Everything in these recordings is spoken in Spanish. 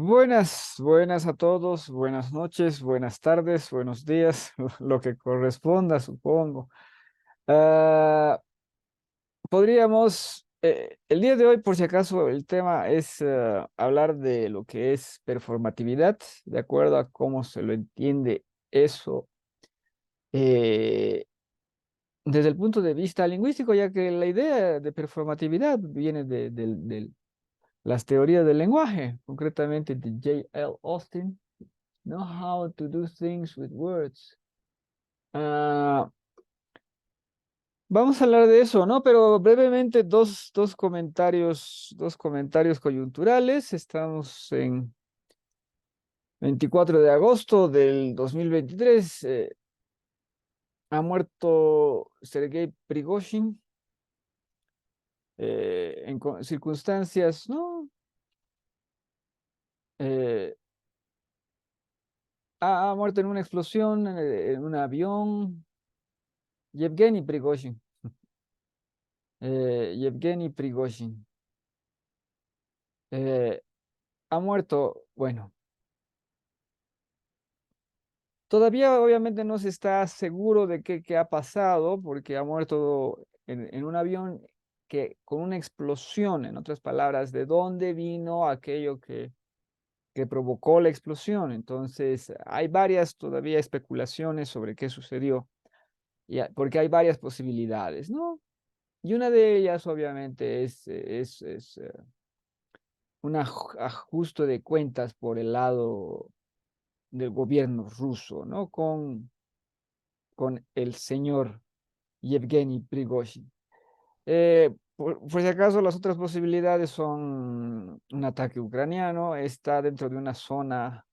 Buenas a todos, buenas noches, buenas tardes, buenos días, lo que corresponda, supongo. Ah, el día de hoy, por si acaso, el tema es hablar de lo que es performatividad, de acuerdo a cómo se lo entiende eso eh, desde el punto de vista lingüístico, ya que la idea de performatividad viene de las teorías del lenguaje, concretamente de J. L. Austin. Know how to do things with words. Ah, vamos a hablar de eso, ¿no? Pero brevemente dos comentarios coyunturales. Estamos en 24 de agosto del 2023. Ha muerto Sergei Prigozhin en circunstancias, ¿no? Eh, ha muerto en una explosión en un avión. Yevgeny Prigozhin. Yevgeny Prigozhin. Eh, ha muerto, bueno, todavía obviamente no se está seguro de qué ha pasado porque ha muerto en un avión que con una explosión, en otras palabras, de dónde vino aquello que provocó la explosión. Entonces, hay varias todavía especulaciones sobre qué sucedió, porque hay varias posibilidades, ¿no? Y una de ellas, obviamente, es un ajuste de cuentas por el lado del gobierno ruso, ¿no? Con el señor Yevgeny Prigozhin. Por si acaso, las otras posibilidades son un ataque ucraniano, está dentro de una zona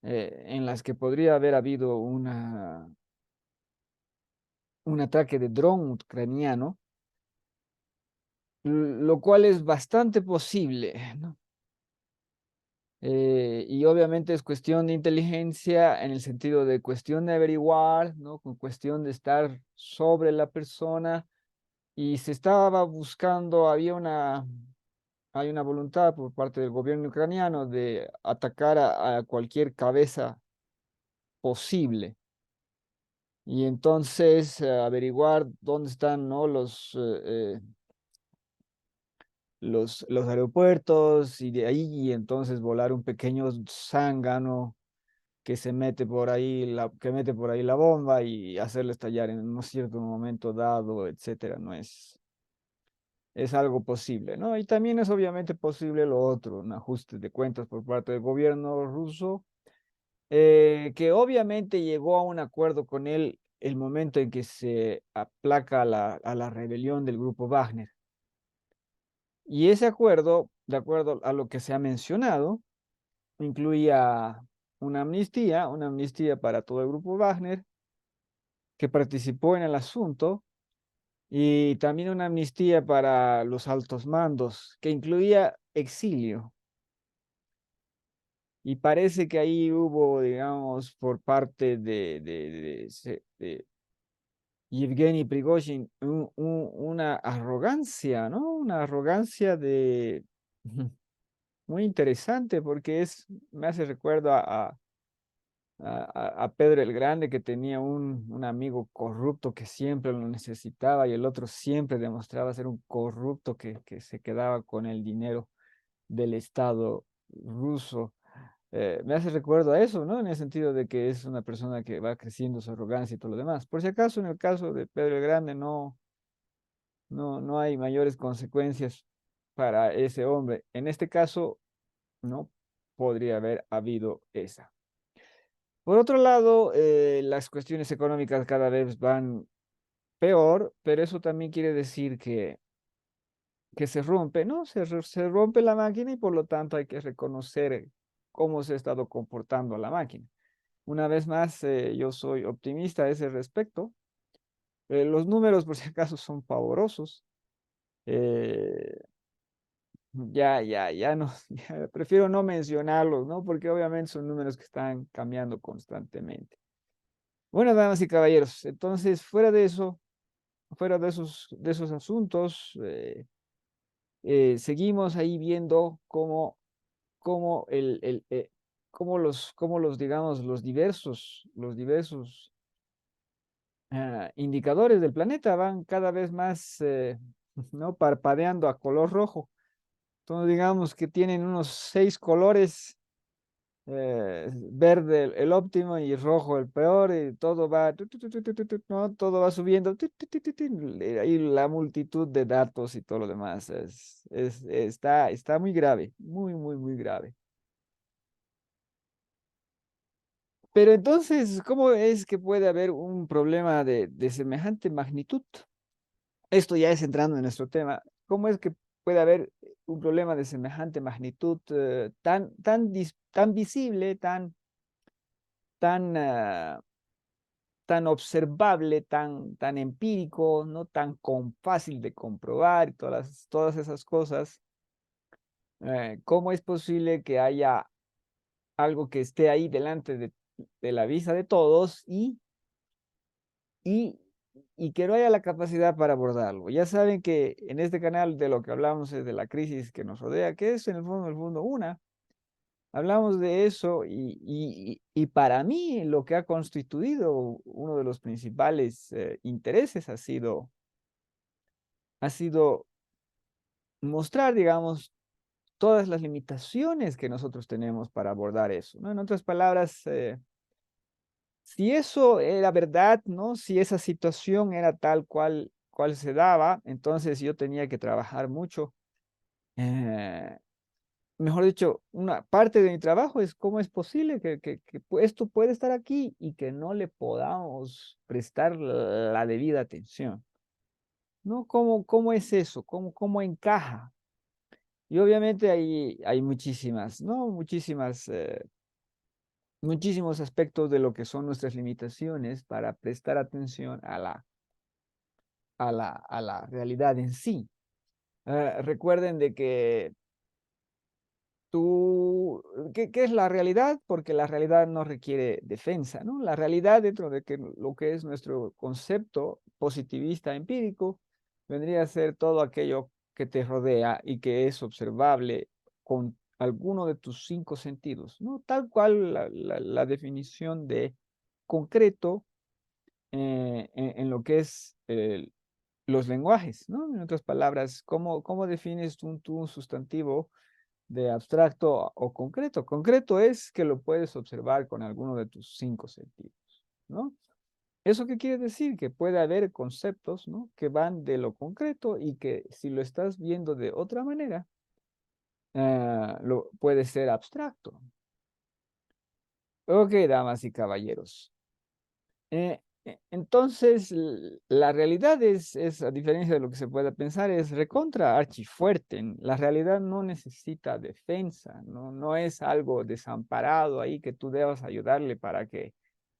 en las que podría haber habido un ataque de dron ucraniano, lo cual es bastante posible, ¿no? Y obviamente es cuestión de inteligencia en el sentido de cuestión de averiguar, ¿no? Con cuestión de estar sobre la persona y se estaba buscando, hay una voluntad por parte del gobierno ucraniano de atacar a cualquier cabeza posible. Y entonces averiguar dónde están, ¿no? Los aeropuertos y de ahí entonces volar un pequeño zángano que se mete por ahí, que mete por ahí la bomba y hacerle estallar en un cierto momento dado, etcétera. Es algo posible, ¿no? Y también es obviamente posible lo otro, un ajuste de cuentas por parte del gobierno ruso, que obviamente llegó a un acuerdo con él el momento en que se aplaca a la rebelión del grupo Wagner. Y ese acuerdo, de acuerdo a lo que se ha mencionado, incluía una amnistía para todo el grupo Wagner que participó en el asunto y también una amnistía para los altos mandos, que incluía exilio. Y parece que ahí hubo, digamos, por parte de Yevgeny Prigozhin, una arrogancia, ¿no? Una arrogancia muy interesante porque me hace recuerdo a Pedro el Grande, que tenía un amigo corrupto que siempre lo necesitaba y el otro siempre demostraba ser un corrupto que se quedaba con el dinero del Estado ruso. Me hace recuerdo a eso, ¿no? En el sentido de que es una persona que va creciendo su arrogancia y todo lo demás. Por si acaso, en el caso de Pedro el Grande, no hay mayores consecuencias para ese hombre. En este caso, no podría haber habido esa. Por otro lado, las cuestiones económicas cada vez van peor, pero eso también quiere decir que se rompe, ¿no? Se rompe la máquina y por lo tanto hay que reconocer cómo se ha estado comportando la máquina. Una vez más, yo soy optimista a ese respecto. Los números, por si acaso, son pavorosos. Eh, ya no, ya prefiero no mencionarlos, ¿no? Porque obviamente son números que están cambiando constantemente. Bueno, damas y caballeros, entonces fuera de eso, fuera de esos asuntos, seguimos ahí viendo cómo cómo cómo los, digamos, los diversos indicadores del planeta van cada vez más, ¿no? Parpadeando a color rojo. Entonces, digamos que tienen unos 6 colores, verde el óptimo y rojo el peor, y todo va, ¿no? Todo va subiendo, y la multitud de datos y todo lo demás está muy grave, muy grave. Pero entonces, ¿cómo es que puede haber un problema de semejante magnitud? Esto ya es entrando en nuestro tema. ¿Cómo es que puede haber un problema de semejante magnitud, tan visible, tan tan observable, tan empírico, no tan fácil de comprobar y todas esas cosas? ¿Cómo es posible que haya algo que esté ahí delante de la vista de todos y, y que no haya la capacidad para abordarlo? Ya saben que en este canal de lo que hablamos es de la crisis que nos rodea, que es en el fondo una. Hablamos de eso y para mí lo que ha constituido uno de los principales intereses ha sido mostrar, digamos, todas las limitaciones que nosotros tenemos para abordar eso, ¿no? En otras palabras, si eso era verdad, ¿no? Si esa situación era tal cual se daba, entonces yo tenía que trabajar mucho. eh, Mejor dicho, una parte de mi trabajo es cómo es posible que esto puede estar aquí y que no le podamos prestar la debida atención, ¿no? ¿Cómo es eso? ¿Cómo encaja? Y obviamente hay muchísimas, ¿no? Muchísimos aspectos de lo que son nuestras limitaciones para prestar atención a la realidad en sí. Recuerden de que tú, ¿qué es la realidad? Porque la realidad no requiere defensa, ¿no? La realidad dentro de que lo que es nuestro concepto positivista empírico vendría a ser todo aquello que te rodea y que es observable con alguno de tus 5 sentidos, ¿no? Tal cual la definición de concreto en lo que es los lenguajes, ¿no? En otras palabras, ¿cómo defines tú un sustantivo de abstracto o concreto? Concreto es que lo puedes observar con alguno de tus 5 sentidos, ¿no? ¿Eso qué quiere decir? Que puede haber conceptos, ¿no? Que van de lo concreto y que si lo estás viendo de otra manera, lo puede ser abstracto. Ok, damas y caballeros. Entonces, la realidad a diferencia de lo que se pueda pensar, es recontra archifuerte. La realidad no necesita defensa, no es algo desamparado ahí que tú debas ayudarle para que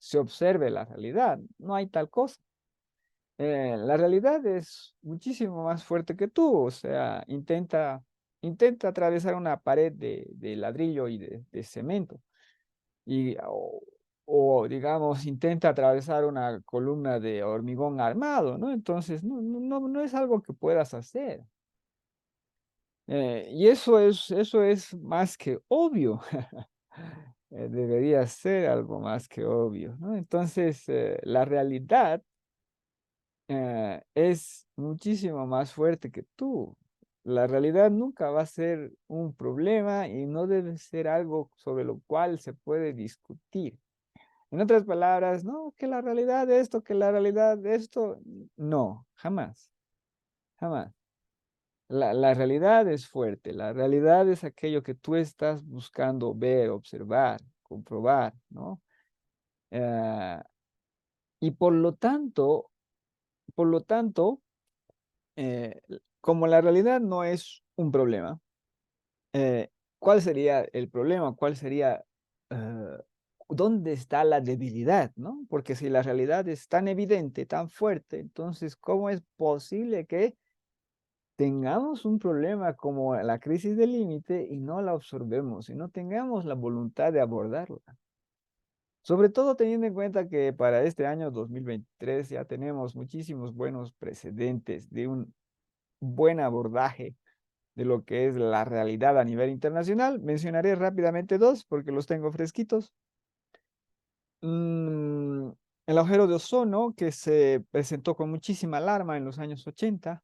se observe la realidad. No hay tal cosa. La realidad es muchísimo más fuerte que tú, o sea, intenta atravesar una pared de ladrillo y de cemento y, digamos, intenta atravesar una columna de hormigón armado, ¿no? Entonces, no es algo que puedas hacer. Y eso es más que obvio. Debería ser algo más que obvio, ¿no? Entonces, la realidad es muchísimo más fuerte que tú. La realidad nunca va a ser un problema y no debe ser algo sobre lo cual se puede discutir. En otras palabras, no, que la realidad de esto, que la realidad de esto, no, jamás, jamás. La realidad es fuerte, la realidad es aquello que tú estás buscando ver, observar, comprobar, ¿no? Eh, y por lo tanto, eh, como la realidad no es un problema, ¿cuál sería el problema? ¿Cuál sería, eh, dónde está la debilidad, ¿no? Porque si la realidad es tan evidente, tan fuerte, entonces, ¿cómo es posible que tengamos un problema como la crisis del límite y no la absorbemos y no tengamos la voluntad de abordarla? Sobre todo teniendo en cuenta que para este año 2023 ya tenemos muchísimos buenos precedentes de un buen abordaje de lo que es la realidad a nivel internacional. Mencionaré rápidamente dos porque los tengo fresquitos. Mm, el agujero de ozono que se presentó con muchísima alarma en los años 80,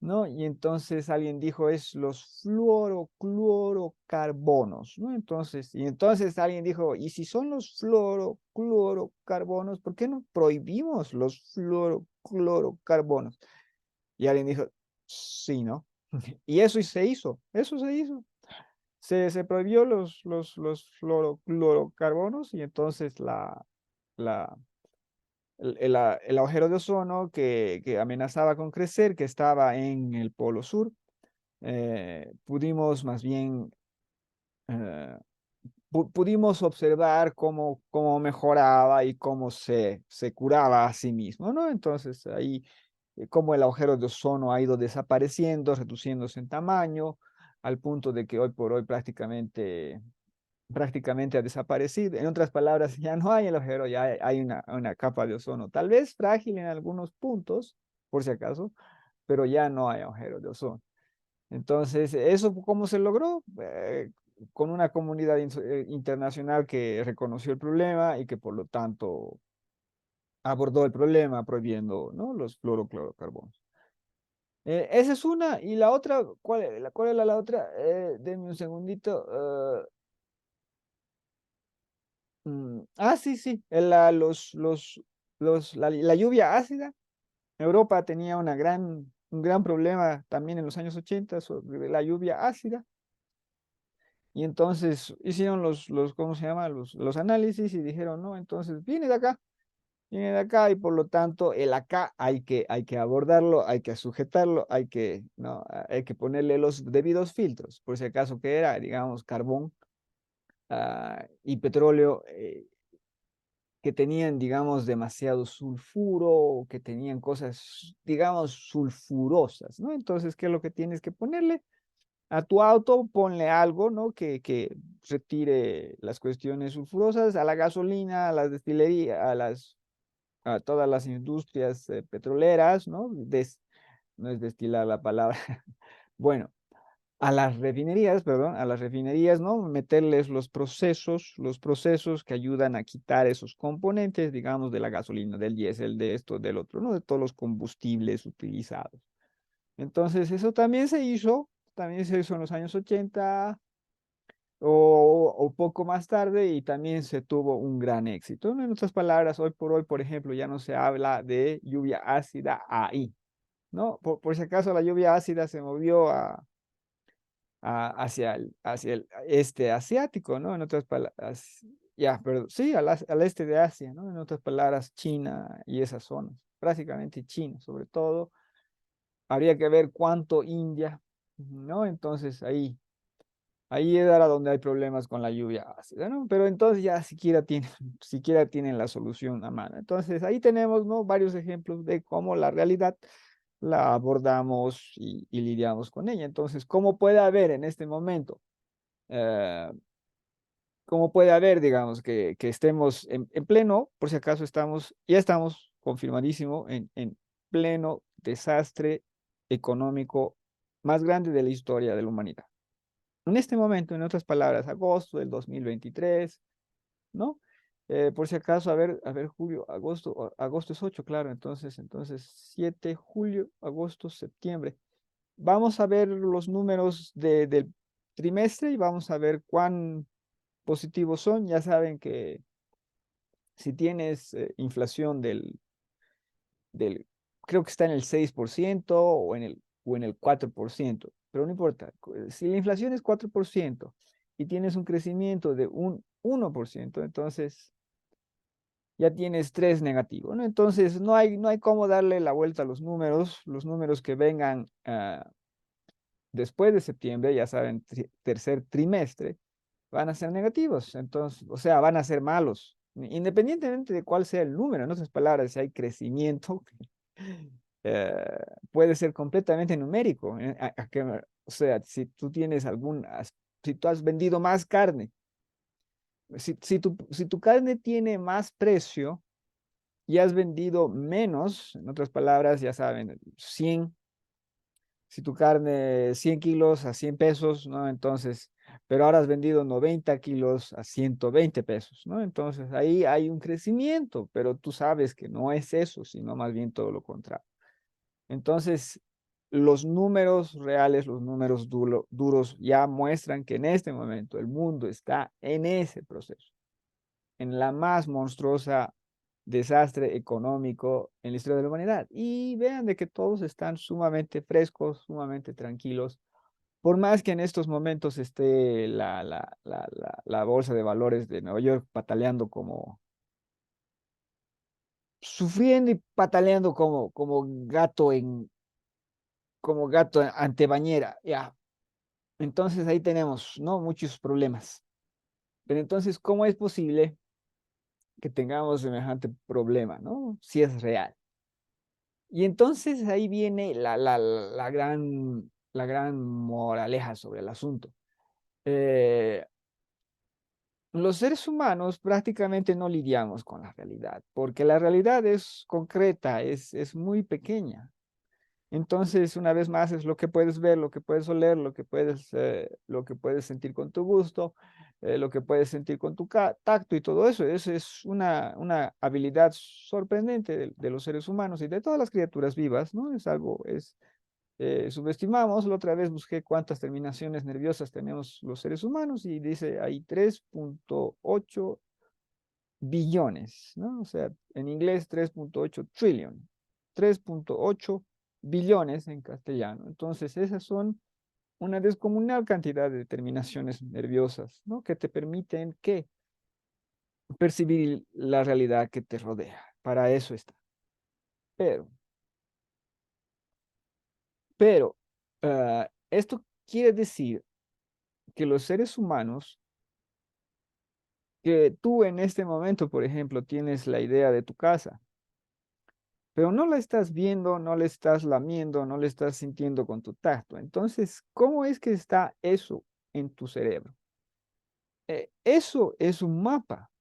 ¿no? Y entonces alguien dijo es los fluorocluorocarbonos, ¿no? Y entonces alguien dijo, ¿y si son los fluorocluorocarbonos, por qué no prohibimos los fluorocluorocarbonos? Y alguien dijo, sí, ¿no? Y eso se hizo. Se prohibió los fluorocluorocarbonos y entonces la, el agujero de ozono que amenazaba con crecer, que estaba en el polo sur, pudimos más bien, eh, pudimos observar cómo mejoraba y cómo se curaba a sí mismo, ¿no? Entonces ahí, cómo el agujero de ozono ha ido desapareciendo, reduciéndose en tamaño, al punto de que hoy por hoy prácticamente ha desaparecido. En otras palabras, ya no hay el agujero, ya hay una capa de ozono, tal vez frágil en algunos puntos, por si acaso, pero ya no hay agujero de ozono. Entonces, ¿eso cómo se logró? Con una comunidad internacional que reconoció el problema y que por lo tanto abordó el problema prohibiendo, ¿no?, los fluoroclorocarbonos. Esa es una, y la otra, ¿cuál era la otra? Denme un segundito. Sí, sí, la lluvia ácida. Europa tenía un gran problema también en los años 80 sobre la lluvia ácida. Y entonces hicieron ¿cómo se llama? Los análisis y dijeron, no, entonces viene de acá y por lo tanto el acá hay que abordarlo, hay que sujetarlo, ¿no? Hay que ponerle los debidos filtros, por si acaso que era, digamos, carbón y petróleo. Que tenían, digamos, demasiado sulfuro o que tenían cosas, digamos, sulfurosas, ¿no? Entonces, ¿qué es lo que tienes que ponerle? A tu auto ponle algo, ¿no? Que retire las cuestiones sulfurosas, a la gasolina, a las destilerías, a todas las industrias petroleras, ¿no? No es destilar la palabra. Bueno, a las refinerías, perdón, a las refinerías, ¿no? Meterles los procesos que ayudan a quitar esos componentes, digamos, de la gasolina, del diésel, de esto, del otro, ¿no? De todos los combustibles utilizados. Entonces, eso también se hizo en los años 80 o poco más tarde y también se tuvo un gran éxito, ¿no? En otras palabras, hoy por hoy, por ejemplo, ya no se habla de lluvia ácida ahí, ¿no? Por si acaso la lluvia ácida se movió hacia el este asiático, ¿no? En otras palabras, ya, pero sí, al este de Asia, ¿no? En otras palabras, China y esas zonas, prácticamente China, sobre todo. Habría que ver cuánto India, ¿no? Entonces ahí era donde hay problemas con la lluvia ácida, ¿no? Pero entonces ya siquiera tienen la solución a mano. Entonces ahí tenemos, ¿no?, varios ejemplos de cómo la realidad la abordamos y lidiamos con ella. Entonces, ¿cómo puede haber en este momento? eh, ¿Cómo puede haber, digamos, que estemos en pleno, por si acaso ya estamos confirmadísimo en pleno desastre económico más grande de la historia de la humanidad? En este momento, en otras palabras, agosto del 2023, ¿no? Por si acaso, a ver, julio, agosto es 8, claro, entonces 7, julio, agosto, septiembre. Vamos a ver los números del trimestre y vamos a ver cuán positivos son. Ya saben que si tienes inflación del, creo que está en el 6% o en el 4%, pero no importa. Si la inflación es 4% y tienes un crecimiento de un 1%, entonces ya tienes 3 negativos, ¿no? Entonces no hay cómo darle la vuelta a los números que vengan después de septiembre, ya saben, tercer trimestre, van a ser negativos, entonces, o sea, van a ser malos, independientemente de cuál sea el número. En otras palabras, si hay crecimiento, eh, puede ser completamente numérico. O sea, si tú has vendido más carne, si tu carne tiene más precio y has vendido menos, en otras palabras, ya saben, 100 Si tu carne 100 kilos a 100 pesos, ¿no? Entonces, pero ahora has vendido 90 kilos a 120 pesos, ¿no? Entonces ahí hay un crecimiento, pero tú sabes que no es eso, sino más bien todo lo contrario. Entonces, los números reales, los números duros ya muestran que en este momento el mundo está en ese proceso, en la más monstruosa desastre económico en la historia de la humanidad. Y vean de que todos están sumamente frescos, sumamente tranquilos. Por más que en estos momentos esté la bolsa de valores de Nueva York pataleando sufriendo y pataleando como gato ante bañera, ya. Entonces ahí tenemos, ¿no? Muchos problemas. Pero entonces, ¿cómo es posible que tengamos semejante problema, ¿no? Si es real. Y entonces ahí viene la gran moraleja sobre el asunto. Eh, los seres humanos prácticamente no lidiamos con la realidad, porque la realidad es concreta, es muy pequeña. Entonces, una vez más, es lo que puedes ver, lo que puedes oler, lo que puedes sentir con tu gusto, lo que puedes sentir con tu tacto y todo eso. Eso es una habilidad sorprendente de los seres humanos y de todas las criaturas vivas, ¿no? Es algo, subestimamos. La otra vez busqué cuántas terminaciones nerviosas tenemos los seres humanos y dice hay 3.8 billones, ¿no? O sea, en inglés 3.8 trillion, 3.8 billones en castellano. Entonces, esas son una descomunal cantidad de terminaciones nerviosas, ¿no? Que te permiten ¿qué? Percibir la realidad que te rodea. Para eso está. Pero, pero, esto quiere decir que los seres humanos, que tú en este momento, por ejemplo, tienes la idea de tu casa, pero no la estás viendo, no la estás lamiendo, no la estás sintiendo con tu tacto. Entonces, ¿cómo es que está eso en tu cerebro? Eso es un mapa.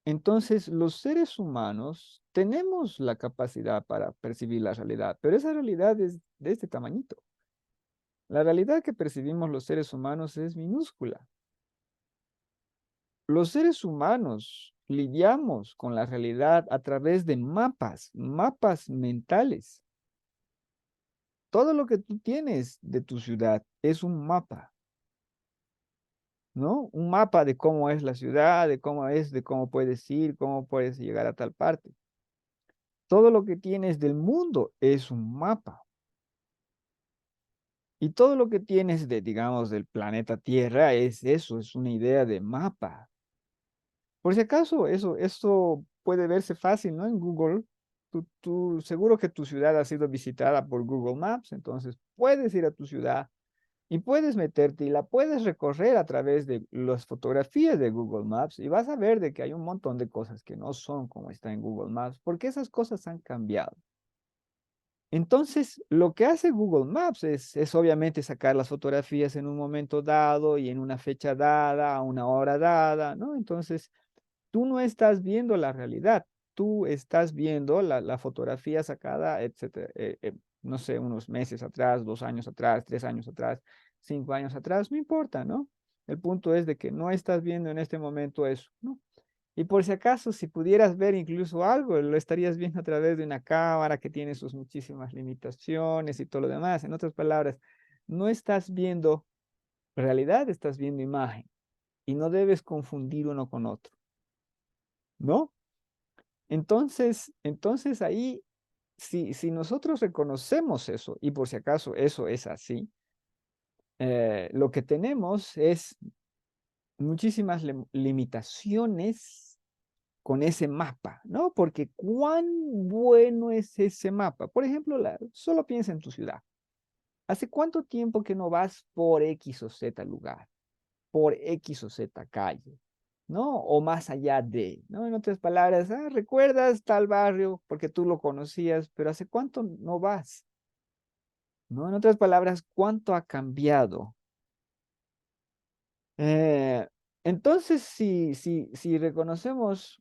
Entonces, los seres humanos tenemos la capacidad para percibir la realidad, pero esa realidad es de este tamañito. La realidad que percibimos los seres humanos es minúscula. Los seres humanos lidiamos con la realidad a través de mapas, mapas mentales. Todo lo que tú tienes de tu ciudad es un mapa, ¿no? Un mapa de cómo es la ciudad, de cómo puedes ir, cómo puedes llegar a tal parte. Todo lo que tienes del mundo es un mapa. Y todo lo que tienes de, digamos, del planeta Tierra es eso, es una idea de mapa. Por si acaso, eso puede verse fácil, ¿no? En Google, seguro que tu ciudad ha sido visitada por Google Maps, entonces puedes ir a tu ciudad y puedes meterte y la puedes recorrer a través de las fotografías de Google Maps y vas a ver de que hay un montón de cosas que no son como está en Google Maps, porque esas cosas han cambiado. Entonces, lo que hace Google Maps es obviamente sacar las fotografías en un momento dado y en una fecha dada, a una hora dada, ¿no? Entonces, tú no estás viendo la realidad, tú estás viendo la fotografía sacada, etcétera, no sé, unos meses atrás, 2 años atrás, 3 años atrás, 5 años atrás, no importa, ¿no? El punto es de que no estás viendo en este momento eso, ¿no? Y por si acaso, si pudieras ver incluso algo, lo estarías viendo a través de una cámara que tiene sus muchísimas limitaciones y todo lo demás. En otras palabras, no estás viendo realidad, estás viendo imagen y no debes confundir uno con otro, ¿no? Entonces ahí, si nosotros reconocemos eso, y por si acaso eso es así, lo que tenemos es muchísimas limitaciones con ese mapa, ¿no? Porque cuán bueno es ese mapa. Por ejemplo, solo piensa en tu ciudad. ¿Hace cuánto tiempo que no vas por X o Z lugar, por X o Z calle, ¿no? O más allá de, ¿no? En otras palabras, recuerdas tal barrio porque tú lo conocías, pero ¿hace cuánto no vas? ¿No? En otras palabras, ¿cuánto ha cambiado? Eh, entonces, si reconocemos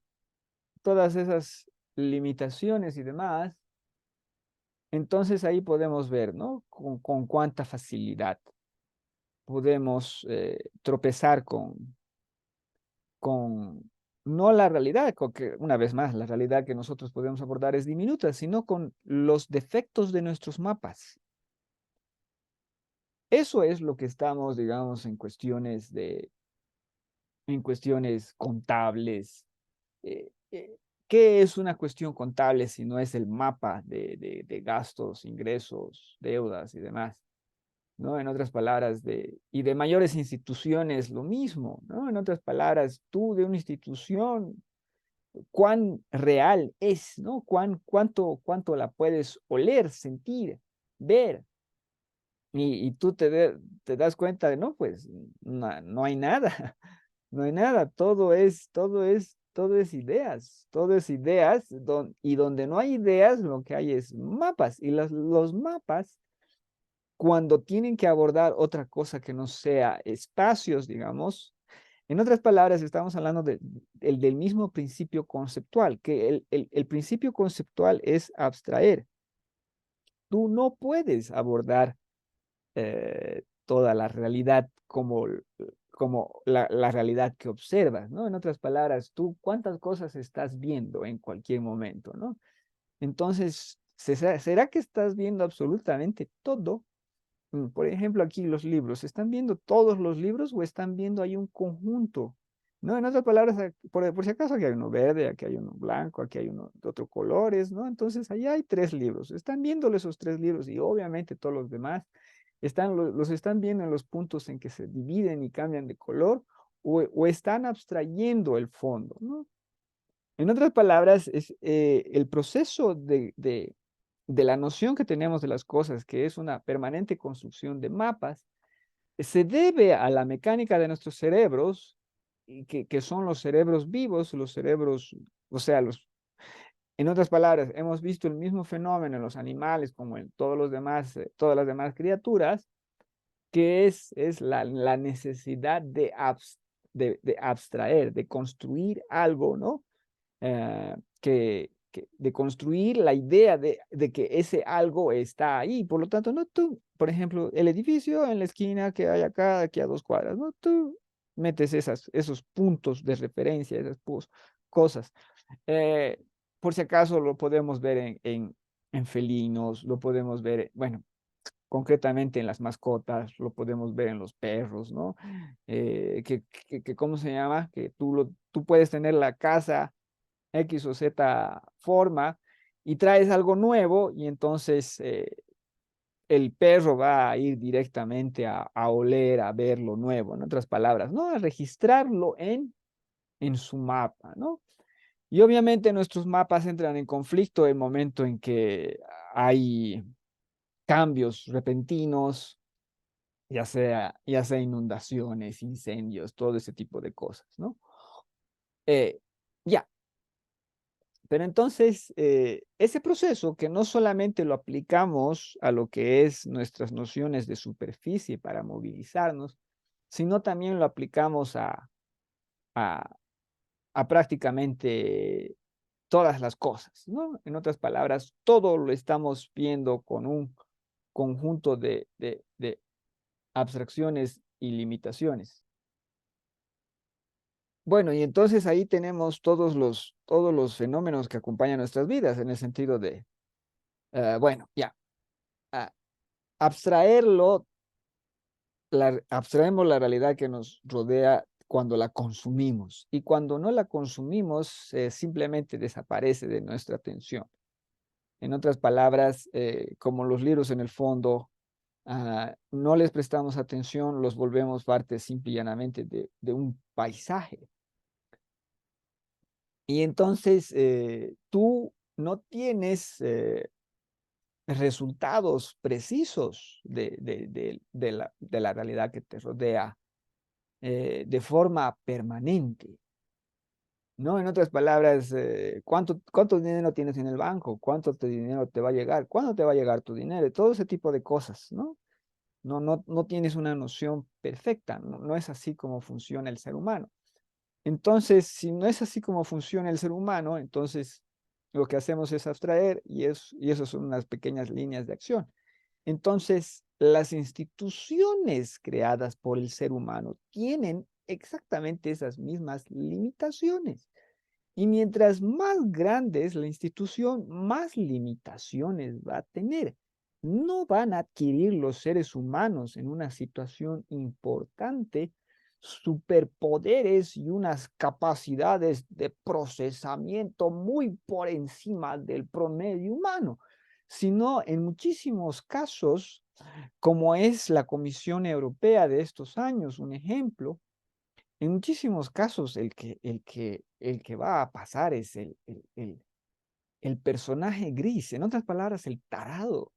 todas esas limitaciones y demás, entonces ahí podemos ver, ¿no? Con cuánta facilidad podemos tropezar con no la realidad, con que una vez más, la realidad que nosotros podemos abordar es diminuta, sino con los defectos de nuestros mapas. Eso es lo que estamos, digamos, en cuestiones contables. Eh, eh, ¿Qué es una cuestión contable si no es el mapa de gastos, ingresos, deudas y demás? ¿No? En otras palabras, y de mayores instituciones, lo mismo, ¿no? En otras palabras, tú de una institución, cuán real es, ¿no? Cuánto la puedes oler, sentir, ver. Y tú te das cuenta de, no, pues no hay nada, no hay nada, todo es ideas, y donde no hay ideas, lo que hay es mapas, y los mapas, cuando tienen que abordar otra cosa que no sea espacios, digamos, en otras palabras, estamos hablando del mismo principio conceptual, que el principio conceptual es abstraer. Tú no puedes abordar toda la realidad como la realidad que observas, ¿no? En otras palabras, tú cuántas cosas estás viendo en cualquier momento, ¿no? Entonces, ¿será que estás viendo absolutamente todo? Por ejemplo, aquí los libros, ¿están viendo todos los libros o están viendo ahí un conjunto? ¿No? En otras palabras, por si acaso aquí hay uno verde, aquí hay uno blanco, aquí hay uno de otros colores, ¿no? Entonces, ahí hay tres libros. Están viéndole esos tres libros y obviamente todos los demás los están viendo en los puntos en que se dividen y cambian de color o están abstrayendo el fondo, ¿no? En otras palabras, es el proceso de la noción que tenemos de las cosas, que es una permanente construcción de mapas, se debe a la mecánica de nuestros cerebros, y que son los cerebros vivos, los cerebros, o sea, en otras palabras, hemos visto el mismo fenómeno en los animales como en todos los demás, todas las demás criaturas, que es la necesidad de abstraer, de construir algo, ¿no? De construir la idea de que ese algo está ahí. Por lo tanto, no tú, por ejemplo, el edificio en la esquina que hay acá, aquí a 2 cuadras, ¿no? Tú metes esos puntos de referencia, esas cosas. Eh, por si acaso lo podemos ver en felinos, lo podemos ver, bueno, concretamente en las mascotas, lo podemos ver en los perros, ¿no? ¿Cómo se llama? Que tú puedes tener la casa X o Z forma y traes algo nuevo y entonces el perro va a ir directamente a oler, a ver lo nuevo, en otras palabras, ¿no? A registrarlo en su mapa, ¿no? Y obviamente nuestros mapas entran en conflicto el momento en que hay cambios repentinos, ya sea inundaciones, incendios, todo ese tipo de cosas, ¿no? Ya, pero entonces ese proceso que no solamente lo aplicamos a lo que es nuestras nociones de superficie para movilizarnos, sino también lo aplicamos a, a prácticamente todas las cosas, ¿no? En otras palabras, todo lo estamos viendo con un conjunto de abstracciones y limitaciones. Bueno, y entonces ahí tenemos todos los fenómenos que acompañan nuestras vidas, en el sentido de, bueno, ya, ah, abstraerlo, abstraemos la realidad que nos rodea cuando la consumimos, y cuando no la consumimos, simplemente desaparece de nuestra atención. En otras palabras, como los libros en el fondo, no les prestamos atención, los volvemos parte simple y llanamente de un paisaje. Y entonces tú no tienes resultados precisos de la realidad que te rodea de forma permanente, ¿no? En otras palabras, ¿cuánto dinero tienes en el banco? ¿Cuánto dinero te va a llegar? ¿Cuándo te va a llegar tu dinero? Todo ese tipo de cosas, ¿no? No tienes una noción perfecta, no es así como funciona el ser humano. Entonces, si no es así como funciona el ser humano, entonces lo que hacemos es abstraer y eso son unas pequeñas líneas de acción. Entonces, las instituciones creadas por el ser humano tienen exactamente esas mismas limitaciones. Y mientras más grande es la institución, más limitaciones va a tener. No van a adquirir los seres humanos en una situación importante superpoderes y unas capacidades de procesamiento muy por encima del promedio humano, sino en muchísimos casos, como es la Comisión Europea de estos años, un ejemplo, en muchísimos casos el que va a pasar es el personaje gris, en otras palabras, el tarado.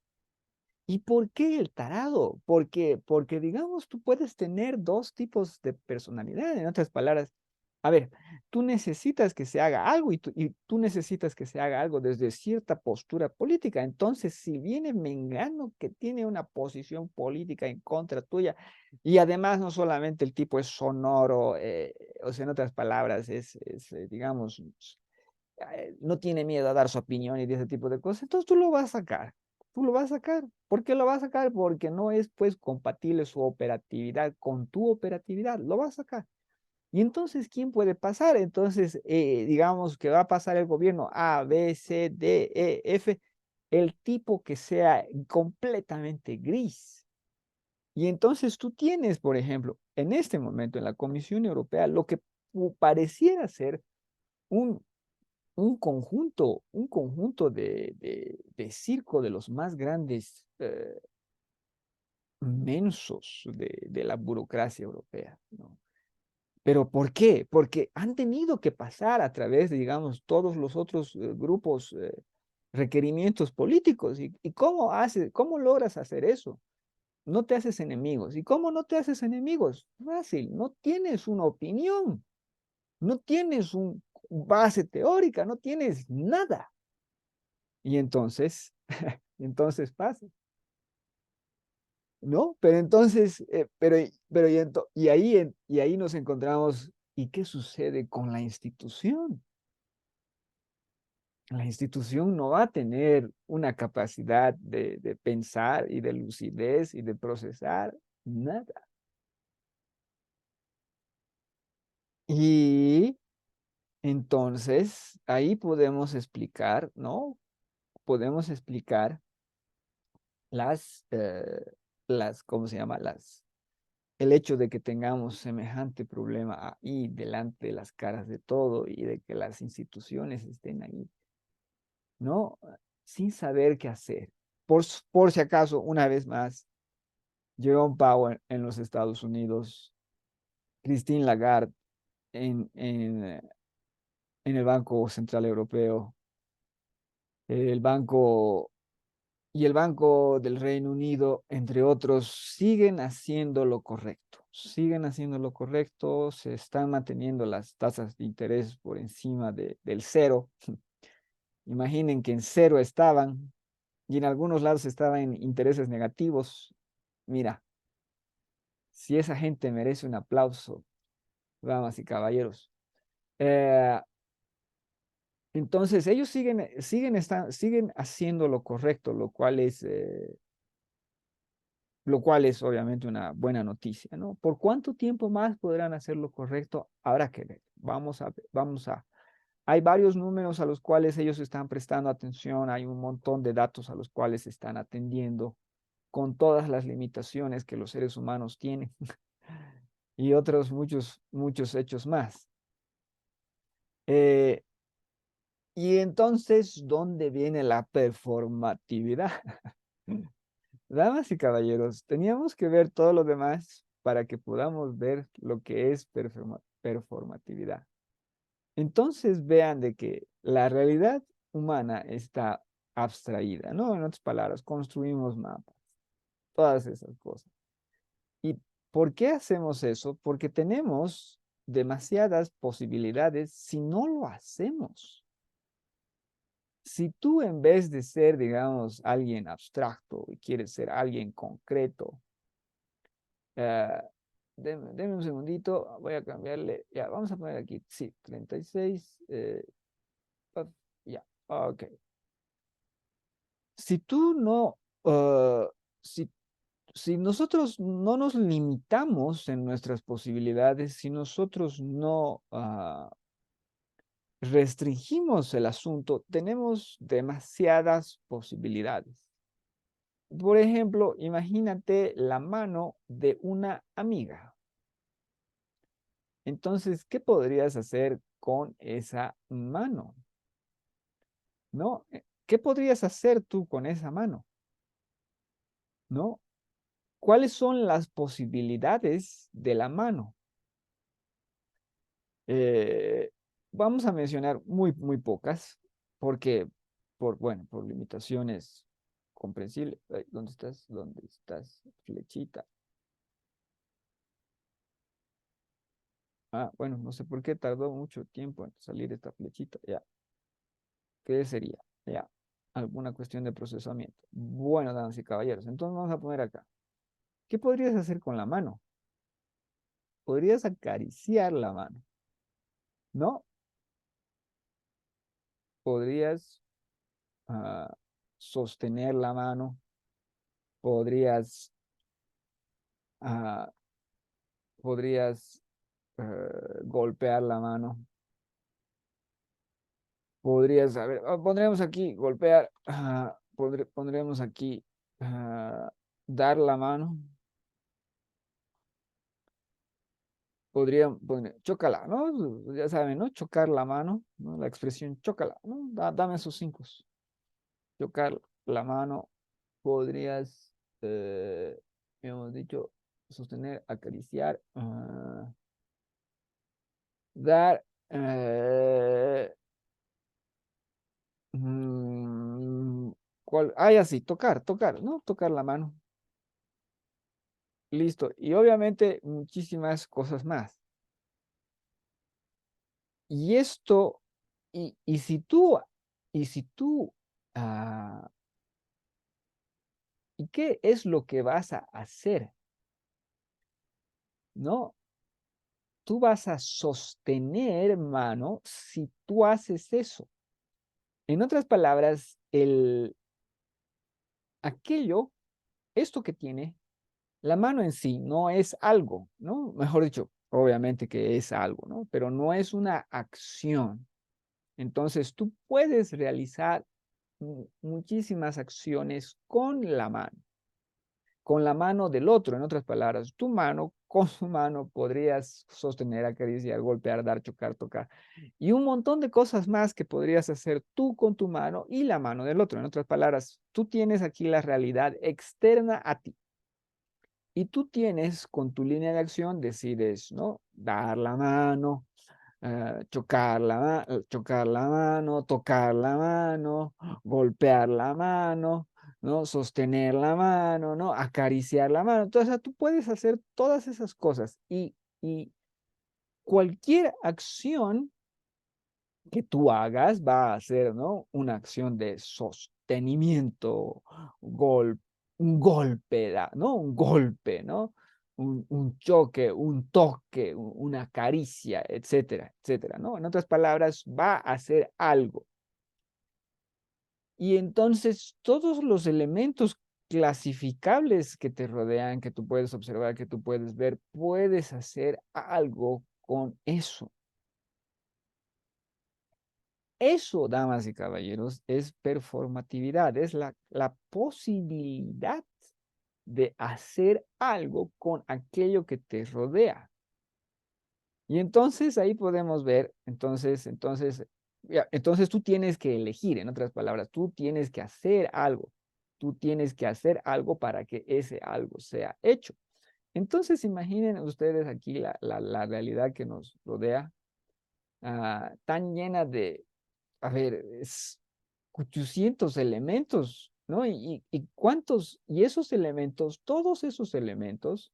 ¿Y por qué el tarado? Porque, digamos, tú puedes tener dos tipos de personalidad, en otras palabras. A ver, tú necesitas que se haga algo y tú necesitas que se haga algo desde cierta postura política. Entonces, si viene Mengano que tiene una posición política en contra tuya y además no solamente el tipo es sonoro, o sea, en otras palabras, digamos, no tiene miedo a dar su opinión y de ese tipo de cosas, entonces tú lo vas a sacar. Tú lo vas a sacar. ¿Por qué lo vas a sacar? Porque no es pues compatible su operatividad con tu operatividad. Lo vas a sacar. Y entonces, ¿quién puede pasar? Entonces, digamos que va a pasar el gobierno A, B, C, D, E, F, el tipo que sea completamente gris. Y entonces tú tienes, por ejemplo, en este momento en la Comisión Europea, lo que pareciera ser un un conjunto de circo de los más grandes mensos de la burocracia europea, ¿no? ¿Pero por qué? Porque han tenido que pasar a través de, digamos, todos los otros grupos, requerimientos políticos. ¿Y cómo logras hacer eso? No te haces enemigos. ¿Y cómo no te haces enemigos? Fácil, no tienes una opinión, no tienes una base teórica, no tienes nada. Y entonces, entonces pasa, ¿no? Pero entonces, y ahí nos encontramos, ¿y qué sucede con la institución? La institución no va a tener una capacidad de pensar y de lucidez y de procesar nada. Y entonces ahí podemos explicar, ¿no? Podemos explicar las, ¿cómo se llama? El hecho de que tengamos semejante problema ahí delante de las caras de todo y de que las instituciones estén ahí, ¿no? Sin saber qué hacer. Por si acaso, una vez más, Jerome Powell en los Estados Unidos, Christine Lagarde en el Banco Central Europeo, el Banco y el Banco del Reino Unido, entre otros, siguen haciendo lo correcto. Siguen haciendo lo correcto, se están manteniendo las tasas de interés por encima del cero. Imaginen que en cero estaban y en algunos lados estaban en intereses negativos. Mira, si esa gente merece un aplauso, damas y caballeros. Eh, entonces, ellos siguen haciendo lo correcto, lo cual es obviamente una buena noticia, ¿no? ¿Por cuánto tiempo más podrán hacer lo correcto? Habrá que ver. Hay varios números a los cuales ellos están prestando atención, hay un montón de datos a los cuales están atendiendo con todas las limitaciones que los seres humanos tienen y otros muchos hechos más. Eh, y entonces, ¿dónde viene la performatividad? Damas y caballeros, teníamos que ver todo lo demás para que podamos ver lo que es performatividad. Entonces vean de que la realidad humana está abstraída, ¿no? En otras palabras, construimos mapas, todas esas cosas. ¿Y por qué hacemos eso? Porque tenemos demasiadas posibilidades si no lo hacemos. Si tú en vez de ser, digamos, alguien abstracto y quieres ser alguien concreto, eh, deme un segundito, voy a cambiarle, ya, vamos a poner aquí, sí, 36, ya, Ok. Si tú no, ah, si, si nosotros no nos limitamos en nuestras posibilidades, si nosotros no restringimos el asunto, tenemos demasiadas posibilidades. Por ejemplo, imagínate la mano de una amiga. Entonces, ¿qué podrías hacer con esa mano? ¿No? ¿Qué podrías hacer tú con esa mano? ¿No? ¿Cuáles son las posibilidades de la mano? Eh, Vamos a mencionar muy pocas, porque, bueno, por limitaciones comprensibles. Ay, ¿dónde estás? ¿Dónde estás? Flechita. Ah, bueno, no sé por qué tardó mucho tiempo en salir esta flechita. Ya, ¿qué sería? Ya, alguna cuestión de procesamiento. Bueno, damas y caballeros, entonces vamos a poner acá. ¿Qué podrías hacer con la mano? Podrías acariciar la mano, ¿no? Podrías ah, sostener la mano, podrías, ah, podrías golpear la mano, podrías, a ver, pondremos aquí golpear, pondremos aquí dar la mano, chócala, ¿no? Ya saben, ¿no? Chocar la mano, ¿no? La expresión chócala, ¿no? Dame esos cinco. Chocar la mano, podrías, eh, hemos dicho, sostener, acariciar, dar, mm, ¿cuál? Ah, ya sí, tocar, ¿no? Tocar la mano. Listo. Y obviamente muchísimas cosas más. Y esto, y si tú, y si tú, ah, ¿y qué es lo que vas a hacer? ¿No? Tú vas a sostener mano si tú haces eso. En otras palabras, aquello, esto que tiene, la mano en sí no es algo, ¿no? Mejor dicho, obviamente que es algo, ¿no? Pero no es una acción. Entonces, tú puedes realizar muchísimas acciones con la mano del otro, en otras palabras, tu mano, con su mano podrías sostener, acariciar, golpear, dar, chocar, tocar, y un montón de cosas más que podrías hacer tú con tu mano y la mano del otro. En otras palabras, tú tienes aquí la realidad externa a ti. Y tú tienes con tu línea de acción, decides, ¿no? Dar la mano, chocar la mano, tocar la mano, golpear la mano, ¿no? Sostener la mano, ¿no? Acariciar la mano. Entonces, o sea, tú puedes hacer todas esas cosas y cualquier acción que tú hagas va a ser, ¿no? Una acción de sostenimiento, gol, un golpe, ¿no? Un golpe, ¿no? Un choque, un toque, una caricia, etcétera, etcétera, ¿no? En otras palabras, va a hacer algo. Y entonces todos los elementos clasificables que te rodean, que tú puedes observar, que tú puedes ver, puedes hacer algo con eso. Eso, damas y caballeros, es performatividad, es la posibilidad de hacer algo con aquello que te rodea. Y entonces ahí podemos ver, entonces tú tienes que elegir, en otras palabras, tú tienes que hacer algo, tú tienes que hacer algo para que ese algo sea hecho. Entonces imaginen ustedes aquí la realidad que nos rodea, tan llena de, a ver, es 800 elementos, ¿no? Y cuántos, y esos elementos, todos esos elementos,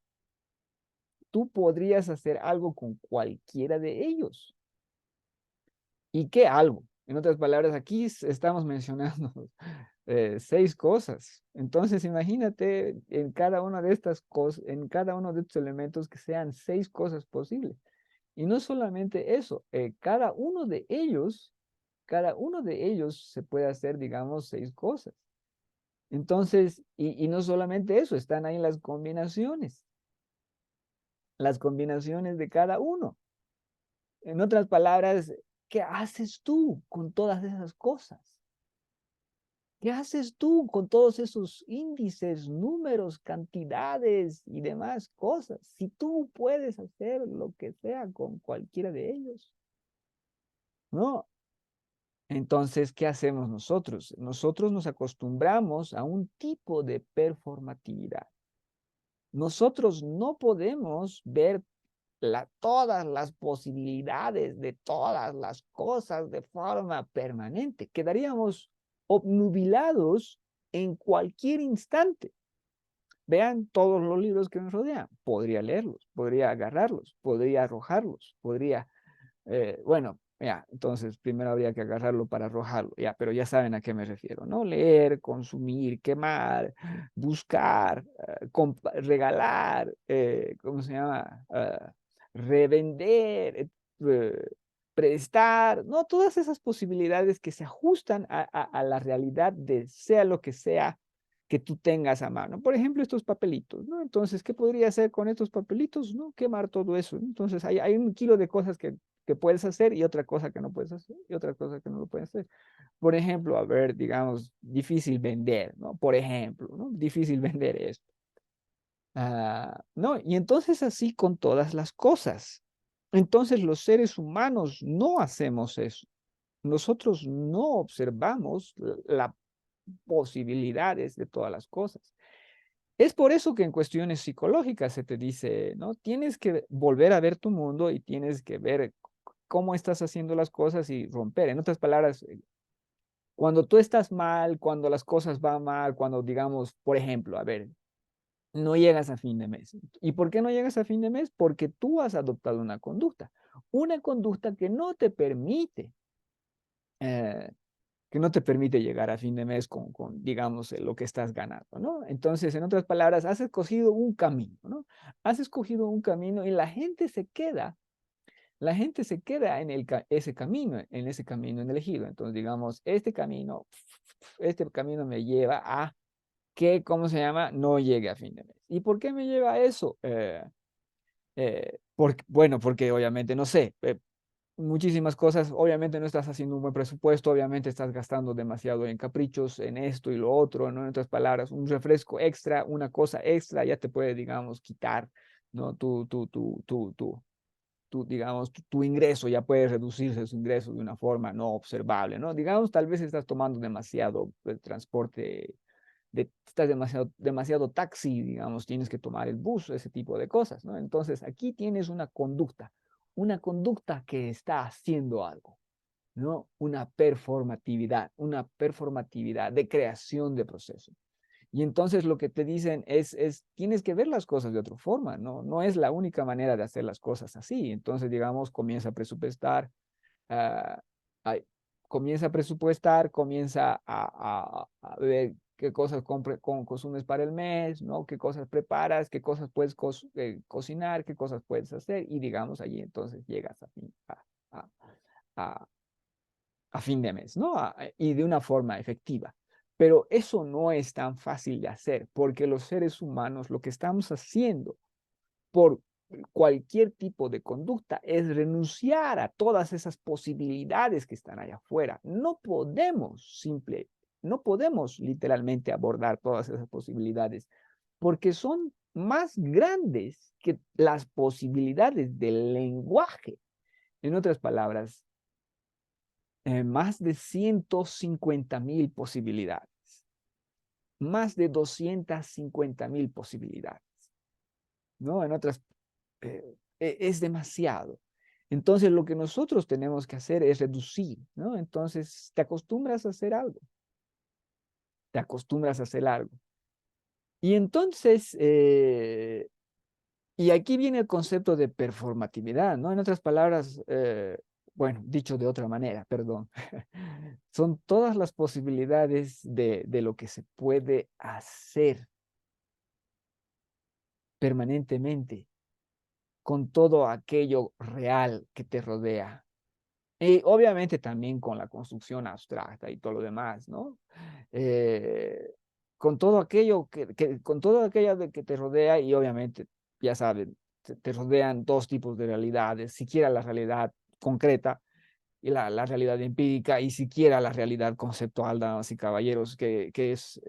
tú podrías hacer algo con cualquiera de ellos. ¿Y qué algo? En otras palabras, aquí estamos mencionando 6 cosas. Entonces, imagínate en cada una de estas cosas, en cada uno de estos elementos que sean 6 cosas posibles. Y no solamente eso, cada uno de ellos cada uno de ellos se puede hacer, digamos, 6 cosas. Entonces, y no solamente eso, están ahí las combinaciones de cada uno. En otras palabras, ¿qué haces tú con todas esas cosas? ¿Qué haces tú con todos esos índices, números, cantidades y demás cosas? Si tú puedes hacer lo que sea con cualquiera de ellos, ¿no? Entonces, ¿qué hacemos nosotros? Nosotros nos acostumbramos a un tipo de performatividad. Nosotros no podemos ver todas las posibilidades de todas las cosas de forma permanente. Quedaríamos obnubilados en cualquier instante. Vean todos los libros que nos rodean. Podría leerlos, podría agarrarlos, podría arrojarlos, podría bueno, ya, entonces primero habría que agarrarlo para arrojarlo, ya, pero ya saben a qué me refiero, ¿no? Leer, consumir, quemar, buscar, regalar, ¿cómo se llama? Revender, eh, prestar, ¿no? Todas esas posibilidades que se ajustan a la realidad de sea lo que sea que tú tengas a mano. Por ejemplo, estos papelitos, ¿no? Entonces, ¿qué podría hacer con estos papelitos? ¿No? Quemar todo eso. Entonces, hay un kilo de cosas que puedes hacer y otra cosa que no puedes hacer y otra cosa que no lo puedes hacer. Por ejemplo, a ver, digamos, difícil vender, ¿no? Por ejemplo, ¿no? Difícil vender esto. No, y entonces así con todas las cosas. Entonces los seres humanos no hacemos eso. Nosotros no observamos las posibilidades de todas las cosas. Es por eso que en cuestiones psicológicas se te dice, ¿no? Tienes que volver a ver tu mundo y tienes que ver cómo estás haciendo las cosas y romper. En otras palabras, cuando tú estás mal, cuando las cosas van mal, cuando digamos, por ejemplo, a ver, no llegas a fin de mes. ¿Y por qué no llegas a fin de mes? Porque tú has adoptado una conducta eh, que no te permite llegar a fin de mes con digamos, lo que estás ganando, ¿no? Entonces, en otras palabras, has escogido un camino, ¿no? Has escogido un camino y la gente se queda en ese camino elegido. Entonces, digamos, este camino me lleva a que, ¿cómo se llama? No llegue a fin de mes. ¿Y por qué me lleva a eso? Bueno, porque obviamente, no sé, muchísimas cosas, obviamente no estás haciendo un buen presupuesto, obviamente estás gastando demasiado en caprichos, en esto y lo otro, ¿no? En otras palabras, un refresco extra, una cosa extra, ya te puede, digamos, quitar, ¿no? Digamos, tu ingreso, ya puede reducirse su ingreso de una forma no observable, ¿no? Digamos, tal vez estás tomando demasiado transporte, estás demasiado taxi, digamos, tienes que tomar el bus, ese tipo de cosas, ¿no? Entonces, aquí tienes una conducta que está haciendo algo, ¿no? Una performatividad de creación de proceso. Y entonces lo que te dicen tienes que ver las cosas de otra forma, ¿no? No es la única manera de hacer las cosas así. Entonces, digamos, ah, ay, comienza a presupuestar, comienza a ver qué cosas consumes para el mes, ¿no? Qué cosas preparas, qué cosas puedes cocinar, qué cosas puedes hacer. Y digamos, allí entonces llegas a, a, a fin de mes, ¿no? Y de una forma efectiva. Pero eso no es tan fácil de hacer, porque los seres humanos lo que estamos haciendo por cualquier tipo de conducta es renunciar a todas esas posibilidades que están allá afuera. No podemos literalmente abordar todas esas posibilidades, porque son más grandes que las posibilidades del lenguaje. En otras palabras, más de 150.000 posibilidades, más de 250.000 posibilidades, ¿no? En otras, es demasiado. Entonces, lo que nosotros tenemos que hacer es reducir, ¿no? Entonces, te acostumbras a hacer algo, te acostumbras a hacer algo. Y entonces, y aquí viene el concepto de performatividad, ¿no? En otras palabras, bueno, dicho de otra manera, perdón, son todas las posibilidades de lo que se puede hacer permanentemente con todo aquello real que te rodea. Y obviamente también con la construcción abstracta y todo lo demás, ¿no? Eh, con todo aquello con todo aquello de que te rodea y obviamente, ya saben, te rodean dos tipos de realidades, siquiera la realidad concreta y la realidad empírica y siquiera la realidad conceptual, damas y caballeros, que es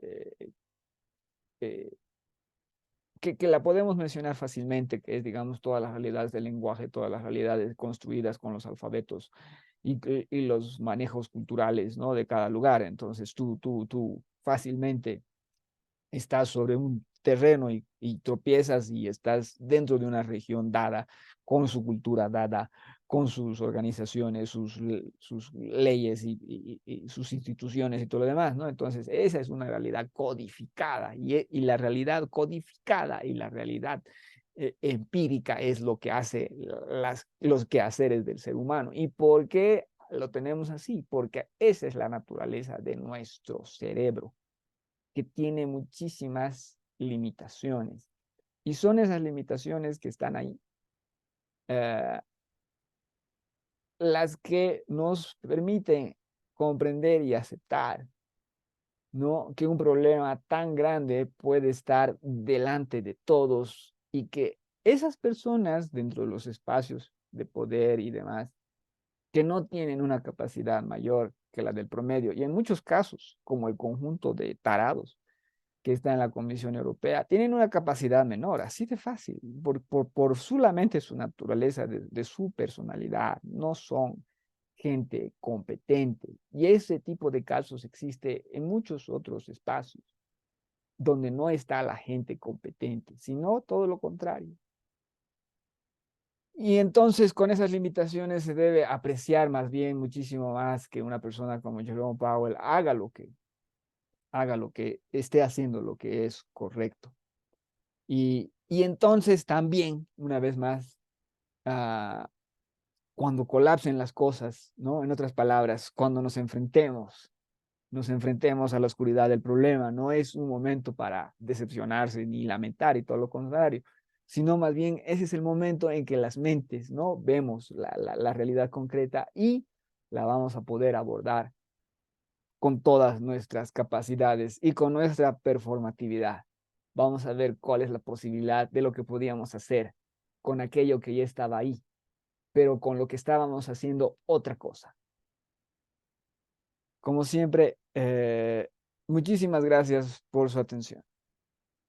eh, que la podemos mencionar fácilmente, que es, digamos, todas las realidades del lenguaje, todas las realidades construidas con los alfabetos y los manejos culturales, ¿no? De cada lugar. Entonces, tú fácilmente estás sobre un terreno y tropiezas y estás dentro de una región dada, con su cultura dada, con sus organizaciones, sus leyes y sus instituciones y todo lo demás, ¿no? Entonces, esa es una realidad codificada y la realidad codificada y la realidad empírica es lo que hace los quehaceres del ser humano. ¿Y por qué lo tenemos así? Porque esa es la naturaleza de nuestro cerebro que tiene muchísimas limitaciones. Y son esas limitaciones que están ahí, eh, las que nos permiten comprender y aceptar, ¿no? Que un problema tan grande puede estar delante de todos y que esas personas dentro de los espacios de poder y demás, que no tienen una capacidad mayor que la del promedio, y en muchos casos, como el conjunto de tarados, que está en la Comisión Europea, tienen una capacidad menor, así de fácil, por solamente su naturaleza, de su personalidad, no son gente competente. Y ese tipo de casos existe en muchos otros espacios, donde no está la gente competente, sino todo lo contrario. Y entonces con esas limitaciones se debe apreciar más bien muchísimo más que una persona como Jerome Powell haga lo que esté haciendo lo que es correcto. Y entonces también, una vez más, ah, cuando colapsen las cosas, ¿no? En otras palabras, cuando nos enfrentemos a la oscuridad del problema, no es un momento para decepcionarse ni lamentar y todo lo contrario, sino más bien ese es el momento en que las mentes, ¿no? Vemos la realidad concreta y la vamos a poder abordar con todas nuestras capacidades y con nuestra performatividad. Vamos a ver cuál es la posibilidad de lo que podíamos hacer con aquello que ya estaba ahí, pero con lo que estábamos haciendo otra cosa. Como siempre, muchísimas gracias por su atención.